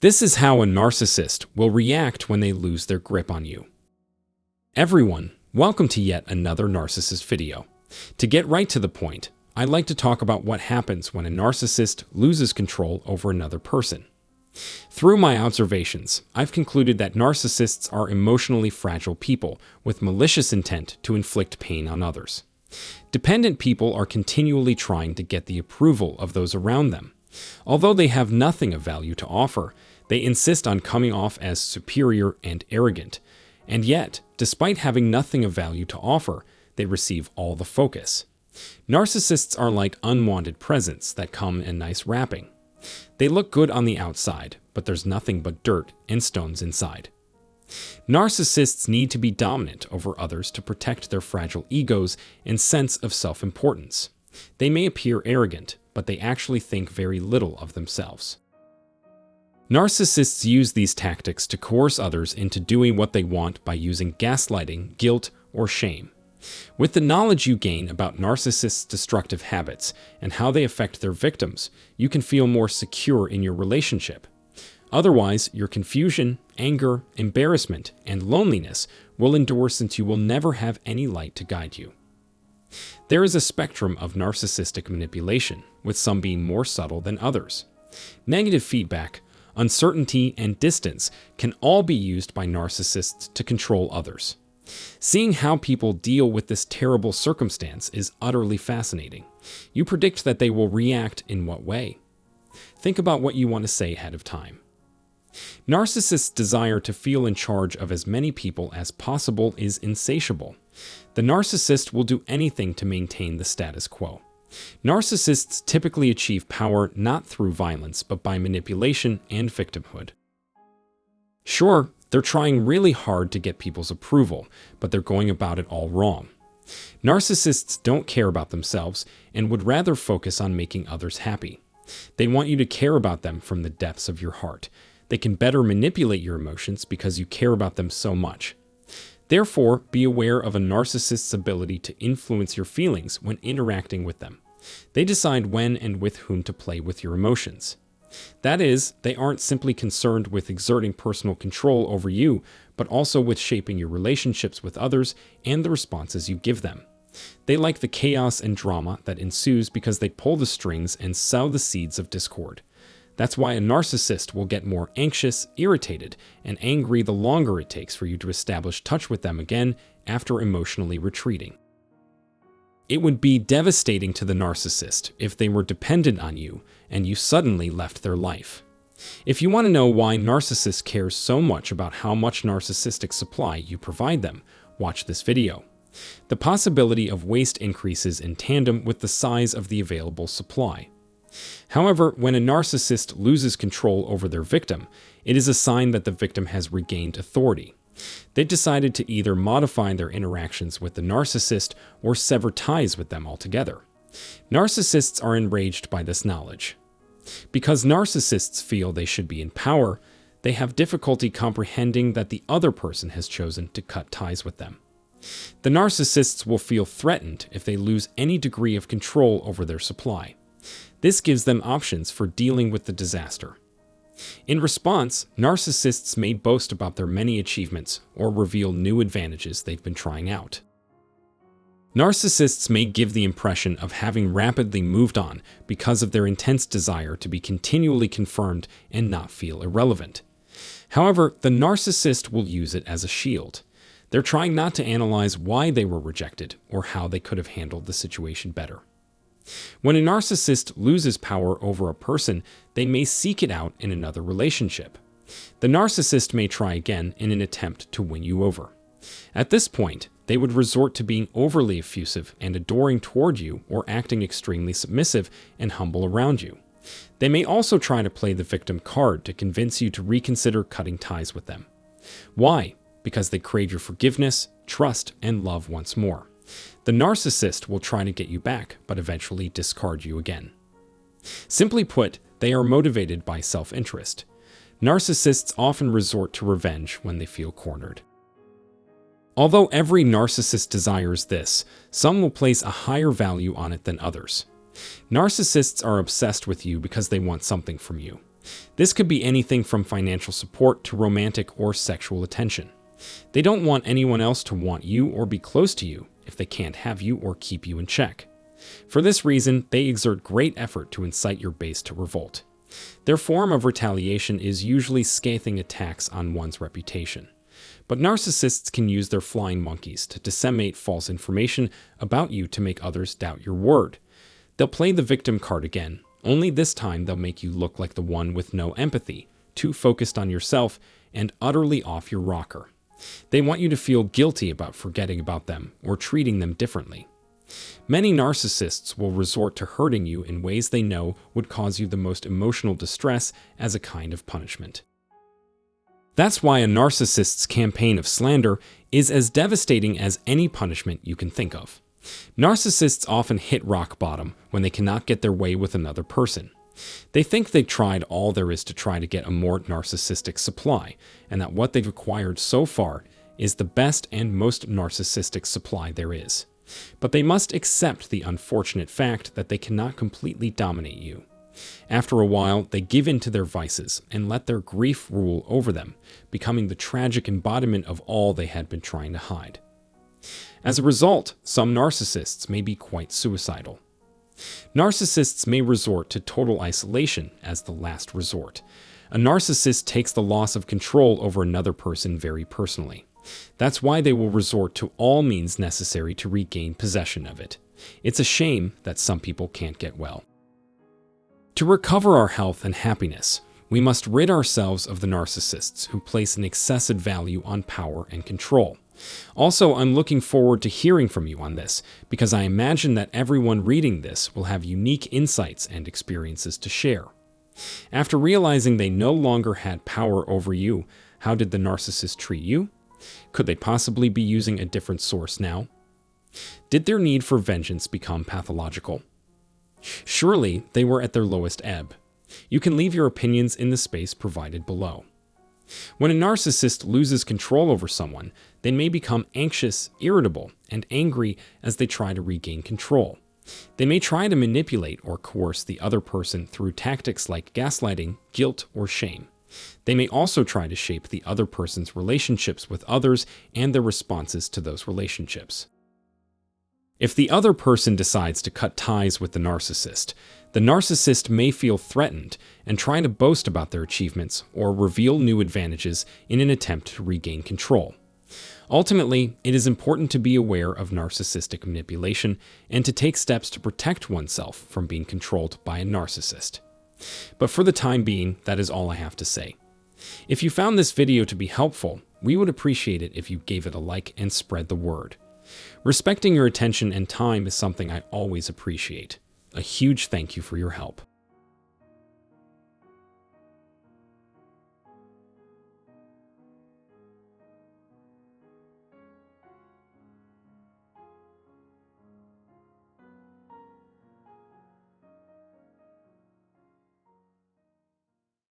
This is how a narcissist will react when they lose their grip on you. Everyone, welcome to yet another narcissist video. To get right to the point, I'd like to talk about what happens when a narcissist loses control over another person. Through my observations, I've concluded that narcissists are emotionally fragile people with malicious intent to inflict pain on others. Dependent people are continually trying to get the approval of those around them. Although they have nothing of value to offer, they insist on coming off as superior and arrogant. And yet, despite having nothing of value to offer, they receive all the focus. Narcissists are like unwanted presents that come in nice wrapping. They look good on the outside, but there's nothing but dirt and stones inside. Narcissists need to be dominant over others to protect their fragile egos and sense of self-importance. They may appear arrogant, but they actually think very little of themselves. Narcissists use these tactics to coerce others into doing what they want by using gaslighting, guilt, or shame. With the knowledge you gain about narcissists' destructive habits and how they affect their victims, you can feel more secure in your relationship. Otherwise, your confusion, anger, embarrassment, and loneliness will endure since you will never have any light to guide you. There is a spectrum of narcissistic manipulation, with some being more subtle than others. Negative feedback, uncertainty, and distance can all be used by narcissists to control others. Seeing how people deal with this terrible circumstance is utterly fascinating. You predict that they will react in what way? Think about what you want to say ahead of time. Narcissists' desire to feel in charge of as many people as possible is insatiable. The narcissist will do anything to maintain the status quo. Narcissists typically achieve power not through violence, but by manipulation and victimhood. Sure, they're trying really hard to get people's approval, but they're going about it all wrong. Narcissists don't care about themselves and would rather focus on making others happy. They want you to care about them from the depths of your heart. They can better manipulate your emotions because you care about them so much. Therefore, be aware of a narcissist's ability to influence your feelings when interacting with them. They decide when and with whom to play with your emotions. That is, they aren't simply concerned with exerting personal control over you, but also with shaping your relationships with others and the responses you give them. They like the chaos and drama that ensues because they pull the strings and sow the seeds of discord. That's why a narcissist will get more anxious, irritated, and angry the longer it takes for you to establish touch with them again after emotionally retreating. It would be devastating to the narcissist if they were dependent on you and you suddenly left their life. If you want to know why narcissists care so much about how much narcissistic supply you provide them, watch this video. The possibility of waste increases in tandem with the size of the available supply. However, when a narcissist loses control over their victim, it is a sign that the victim has regained authority. They've decided to either modify their interactions with the narcissist or sever ties with them altogether. Narcissists are enraged by this knowledge. Because narcissists feel they should be in power, they have difficulty comprehending that the other person has chosen to cut ties with them. The narcissists will feel threatened if they lose any degree of control over their supply. This gives them options for dealing with the disaster. In response, narcissists may boast about their many achievements or reveal new advantages they've been trying out. Narcissists may give the impression of having rapidly moved on because of their intense desire to be continually confirmed and not feel irrelevant. However, the narcissist will use it as a shield. They're trying not to analyze why they were rejected or how they could have handled the situation better. When a narcissist loses power over a person, they may seek it out in another relationship. The narcissist may try again in an attempt to win you over. At this point, they would resort to being overly effusive and adoring toward you or acting extremely submissive and humble around you. They may also try to play the victim card to convince you to reconsider cutting ties with them. Why? Because they crave your forgiveness, trust, and love once more. The narcissist will try to get you back, but eventually discard you again. Simply put, they are motivated by self-interest. Narcissists often resort to revenge when they feel cornered. Although every narcissist desires this, some will place a higher value on it than others. Narcissists are obsessed with you because they want something from you. This could be anything from financial support to romantic or sexual attention. They don't want anyone else to want you or be close to you if they can't have you or keep you in check. For this reason, they exert great effort to incite your base to revolt. Their form of retaliation is usually scathing attacks on one's reputation. But narcissists can use their flying monkeys to disseminate false information about you to make others doubt your word. They'll play the victim card again, only this time they'll make you look like the one with no empathy, too focused on yourself, and utterly off your rocker. They want you to feel guilty about forgetting about them or treating them differently. Many narcissists will resort to hurting you in ways they know would cause you the most emotional distress as a kind of punishment. That's why a narcissist's campaign of slander is as devastating as any punishment you can think of. Narcissists often hit rock bottom when they cannot get their way with another person. They think they've tried all there is to try to get a more narcissistic supply, and that what they've acquired so far is the best and most narcissistic supply there is. But they must accept the unfortunate fact that they cannot completely dominate you. After a while, they give in to their vices and let their grief rule over them, becoming the tragic embodiment of all they had been trying to hide. As a result, some narcissists may be quite suicidal. Narcissists may resort to total isolation as the last resort. A narcissist takes the loss of control over another person very personally. That's why they will resort to all means necessary to regain possession of it. It's a shame that some people can't get well. To recover our health and happiness, we must rid ourselves of the narcissists who place an excessive value on power and control. Also, I'm looking forward to hearing from you on this, because I imagine that everyone reading this will have unique insights and experiences to share. After realizing they no longer had power over you, how did the narcissist treat you? Could they possibly be using a different source now? Did their need for vengeance become pathological? Surely they were at their lowest ebb. You can leave your opinions in the space provided below. When a narcissist loses control over someone, they may become anxious, irritable, and angry as they try to regain control. They may try to manipulate or coerce the other person through tactics like gaslighting, guilt, or shame. They may also try to shape the other person's relationships with others and their responses to those relationships. If the other person decides to cut ties with the narcissist may feel threatened and try to boast about their achievements or reveal new advantages in an attempt to regain control. Ultimately, it is important to be aware of narcissistic manipulation and to take steps to protect oneself from being controlled by a narcissist. But for the time being, that is all I have to say. If you found this video to be helpful, we would appreciate it if you gave it a like and spread the word. Respecting your attention and time is something I always appreciate. A huge thank you for your help.